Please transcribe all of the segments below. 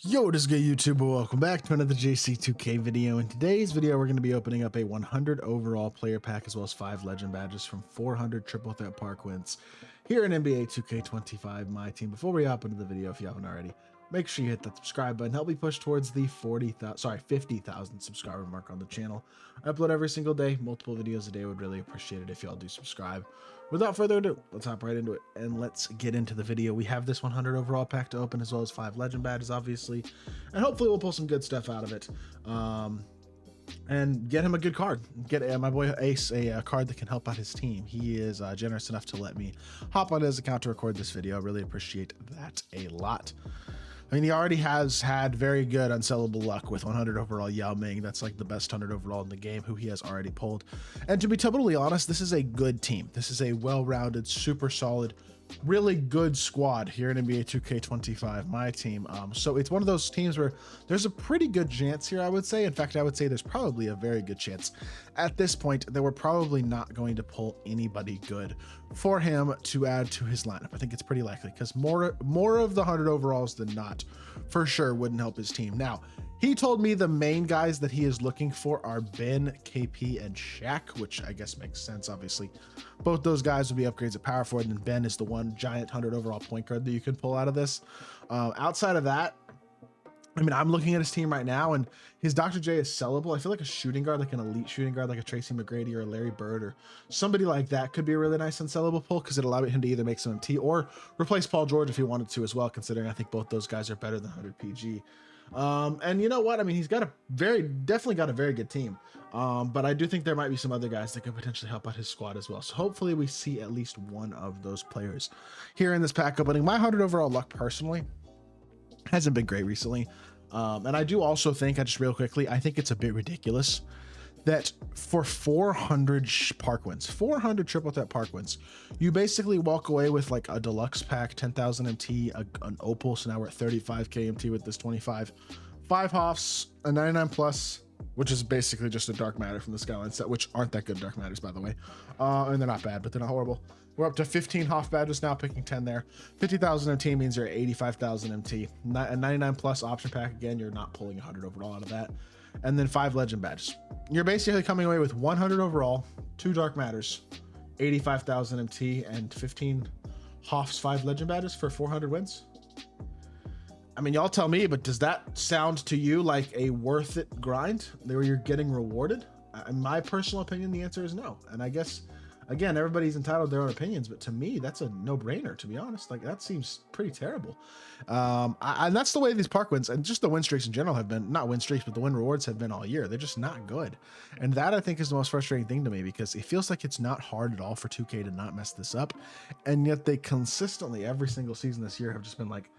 Yo, what is good, YouTube? Welcome back to another JC2K video. In today's video, we're going to be opening up a 100 overall player pack as well as 5 legend badges from 400 triple threat park wins here in NBA 2K25 My Team. Before we hop into the video, if you haven't already, make sure you hit that subscribe button. Help me push towards the 50,000 subscriber mark on the channel. I upload every single day, multiple videos a day. Would really appreciate it if y'all do subscribe. Without further ado, let's hop right into it and let's get into the video. We have this 100 overall pack to open as well as 5 legend badges, obviously, and hopefully we'll pull some good stuff out of it. And get him a good card. Get my boy Ace a card that can help out his team. He is generous enough to let me hop on his account to record this video. I really appreciate that a lot. I mean, he already has had very good unsellable luck with 100 overall Yao Ming. That's like the best 100 overall in the game, who he has already pulled. And to be totally honest, this is a good team. This is a well-rounded, super solid, really good squad here in NBA 2K25 My Team. So it's one of those teams where there's a pretty good chance here, I would say. In fact, I would say there's probably a very good chance at this point that we're probably not going to pull anybody good for him to add to his lineup. I think it's pretty likely because more of the 100 overalls than not for sure wouldn't help his team. Now, he told me the main guys that he is looking for are Ben, KP, and Shaq, which I guess makes sense. Obviously, both those guys would be upgrades at power forward, and Ben is the one giant 100 overall point guard that you can pull out of this. Outside of that, I mean, I'm looking at his team right now, and his Dr. J is sellable. I feel like a shooting guard, like an elite shooting guard, like a Tracy McGrady or a Larry Bird or somebody like that could be a really nice unsellable pull because it allowed him to either make some MT or replace Paul George if he wanted to as well, considering I think both those guys are better than 100 PG. And you know what? I mean, he's got a definitely got a very good team. But I do think there might be some other guys that could potentially help out his squad as well. So hopefully we see at least one of those players here in this pack opening. My 100 overall luck personally hasn't been great recently. And I do also think, real quickly, I think it's a bit ridiculous that for 400 park wins, 400 triple threat park wins, you basically walk away with like a deluxe pack, 10,000 MT, an opal. So now we're at 35k MT with this 25, 5 Hoffs, a 99 plus, which is basically just a dark matter from the Skyline set, which aren't that good dark matters, by the way. And they're not bad, but they're not horrible. We're up to 15 Hoff badges now, picking 10 there. 50,000 MT means you're at 85,000 MT. A 99 plus option pack, again, you're not pulling 100 overall out of that. And then 5 legend badges. You're basically coming away with 100 overall, 2 dark matters, 85,000 MT, and 15 Hoffs 5 legend badges for 400 wins. I mean, y'all tell me, but does that sound to you like a worth it grind where you're getting rewarded? In my personal opinion, the answer is no. And I guess, again, everybody's entitled to their own opinions, but to me, that's a no-brainer, to be honest. Like, that seems pretty terrible. And that's the way these park wins and just the win streaks in general have been, not win streaks, but the win rewards have been all year. They're just not good. And that, I think, is the most frustrating thing to me because it feels like it's not hard at all for 2K to not mess this up. And yet they consistently, every single season this year, have just been like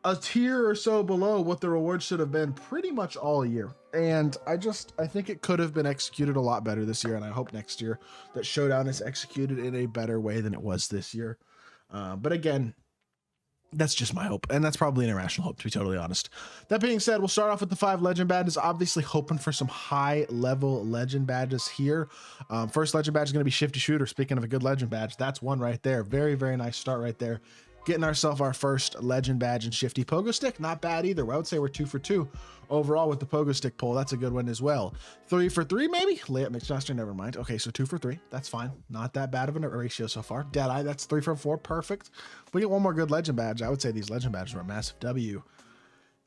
a tier or so below what the rewards should have been pretty much all year. And I think it could have been executed a lot better this year. And I hope next year that Showdown is executed in a better way than it was this year. But again, that's just my hope. And that's probably an irrational hope, to be totally honest. That being said, we'll start off with the 5 legend badges, obviously hoping for some high level legend badges here. First legend badge is going to be Shifty Shooter. Speaking of a good legend badge, that's one right there. Very, very nice start right there. Getting ourselves our first legend badge and Shifty Pogo Stick. Not bad either. I would say we're 2 for 2 overall with the Pogo Stick pull. That's a good one as well. 3 for 3 maybe? Layup Mixmaster, never mind. Okay, so 2 for 3. That's fine. Not that bad of a ratio so far. Deadeye, that's 3 for 4. Perfect. If we get one more good legend badge, I would say these legend badges are a massive W.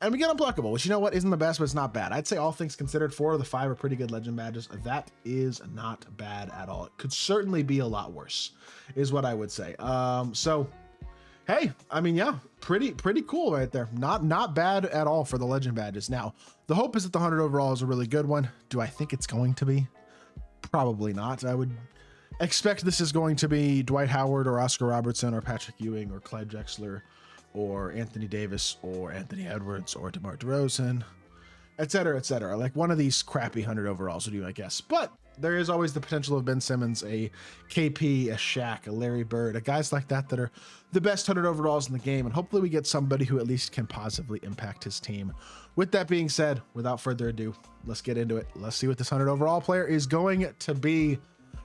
And we get Unpluckable, which, you know what, isn't the best, but it's not bad. I'd say all things considered, 4 of the 5 are pretty good legend badges. That is not bad at all. It could certainly be a lot worse, is what I would say. So hey, I mean, yeah, pretty cool right there. Not bad at all for the legend badges. Now, the hope is that the 100 overall is a really good one. Do I think it's going to be? Probably not. I would expect this is going to be Dwight Howard or Oscar Robertson or Patrick Ewing or Clyde Drexler or Anthony Davis or Anthony Edwards or DeMar DeRozan, et cetera, like one of these crappy 100 overalls would be my guess. But there is always the potential of Ben Simmons, a KP, a Shaq, a Larry Bird, a guys like that that are the best 100 overalls in the game. And hopefully we get somebody who at least can positively impact his team. With that being said, without further ado, let's get into it. Let's see what this 100 overall player is going to be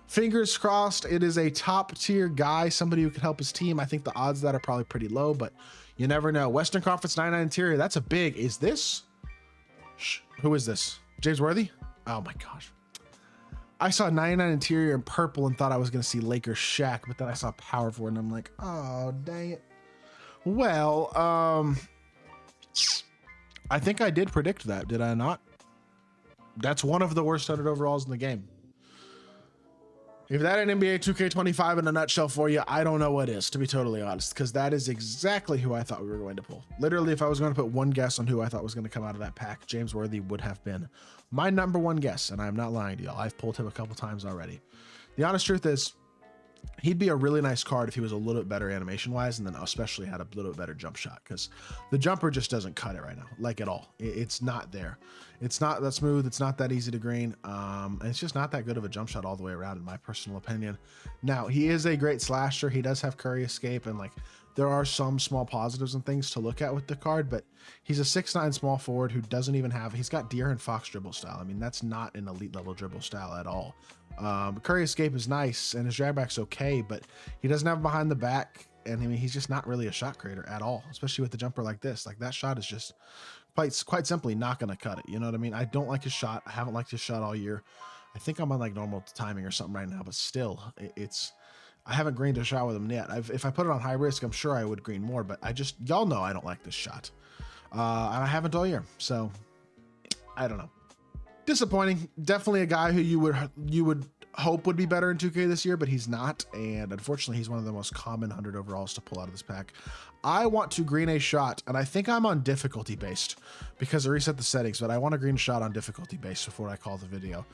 Fingers crossed it is a top tier guy, somebody who can help his team. I think the odds of that are probably pretty low, but you never know. Western Conference 99 interior, that's a big. Is this? Who is this? James Worthy? Oh my gosh. I saw 99 interior in purple and thought I was going to see Lakers Shaq, but then I saw power forward and I'm like, oh, dang it. Well, I think I did predict that, did I not? That's one of the worst 100 overalls in the game. If that ain't NBA 2K25 in a nutshell for you, I don't know what is, to be totally honest, because that is exactly who I thought we were going to pull. Literally, if I was going to put one guess on who I thought was going to come out of that pack, James Worthy would have been my number one guess, and I'm not lying to y'all. I've pulled him a couple times already. The honest truth is, he'd be a really nice card if he was a little bit better animation wise, and then especially had a little bit better jump shot, because the jumper just doesn't cut it right now, like at all. It's not there. It's not that smooth. It's not that easy to green. And it's just not that good of a jump shot all the way around, in my personal opinion. Now, he is a great slasher. He does have curry escape, and like there are some small positives and things to look at with the card, but he's a 6'9" small forward who doesn't even have, he's got Deer and Fox dribble style. I mean, that's not an elite level dribble style at all. Curry escape is nice and his drag back's okay, but he doesn't have behind the back, and I mean, he's just not really a shot creator at all, especially with the jumper like this. Like that shot is just quite simply not going to cut it. You know what I mean? I don't like his shot. I haven't liked his shot all year. I think I'm on like normal timing or something right now, but still, I haven't greened a shot with him yet. If I put it on high risk, I'm sure I would green more, but y'all know I don't like this shot. And I haven't all year, so I don't know. Disappointing. Definitely a guy who you would hope would be better in 2K this year, but he's not, and unfortunately he's one of the most common 100 overalls to pull out of this pack. I want to green a shot, and I think I'm on difficulty based because I reset the settings, but I want to green a shot on difficulty based before I call the video.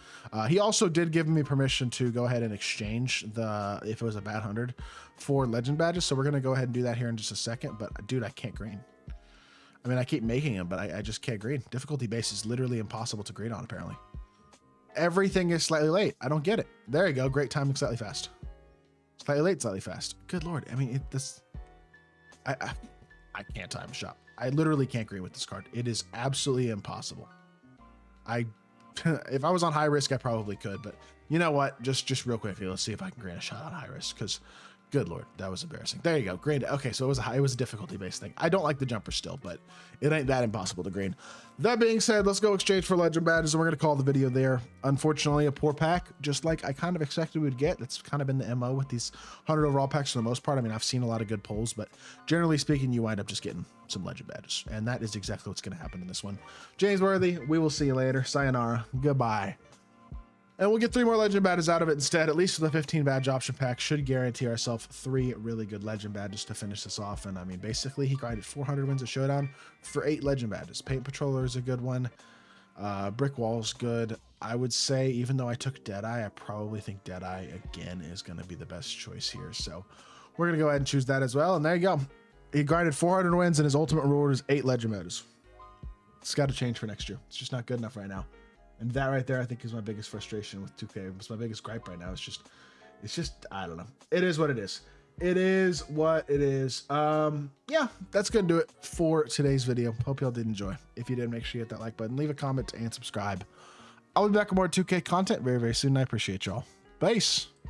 He also did give me permission to go ahead and exchange if it was a bad 100 for legend badges, so we're going to go ahead and do that here in just a second. But dude, I can't green. I mean, I keep making them, but I just can't green. Difficulty base is literally impossible to green on, apparently. Everything is slightly late. I don't get it. There you go. Great timing, slightly fast. Slightly late, slightly fast. Good Lord. I mean, I can't time a shot. I literally can't green with this card. It is absolutely impossible. If I was on high risk, I probably could, but you know what? Just real quickly, let's see if I can green a shot on high risk, because good Lord, that was embarrassing. There you go. Green. Okay, so it was a difficulty based thing. I don't like the jumper still, but it ain't that impossible to green. That being said, let's go exchange for legend badges, and we're going to call the video there. Unfortunately, a poor pack, just like I kind of expected we would get. That's kind of been the MO with these 100 overall packs for the most part. I mean, I've seen a lot of good pulls, but generally speaking, you wind up just getting some legend badges, and that is exactly what's going to happen in this one. James Worthy, we will see you later. Sayonara. Goodbye. And we'll get 3 more legend badges out of it instead. At least for the 15 badge option pack, should guarantee ourselves 3 really good legend badges to finish this off. And I mean, basically he grinded 400 wins at Showdown for 8 legend badges. Paint Patroller is a good one. Brick Wall's good. I would say, even though I took Deadeye, I probably think Deadeye again is going to be the best choice here. So we're going to go ahead and choose that as well. And there you go. He grinded 400 wins and his ultimate reward is 8 legend badges. It's got to change for next year. It's just not good enough right now. And that right there, I think, is my biggest frustration with 2K. It's my biggest gripe right now. It's just, I don't know. It is what it is. It is what it is. Yeah, that's going to do it for today's video. Hope y'all did enjoy. If you did, make sure you hit that like button, leave a comment, and subscribe. I'll be back with more 2K content very, very soon. I appreciate y'all. Peace.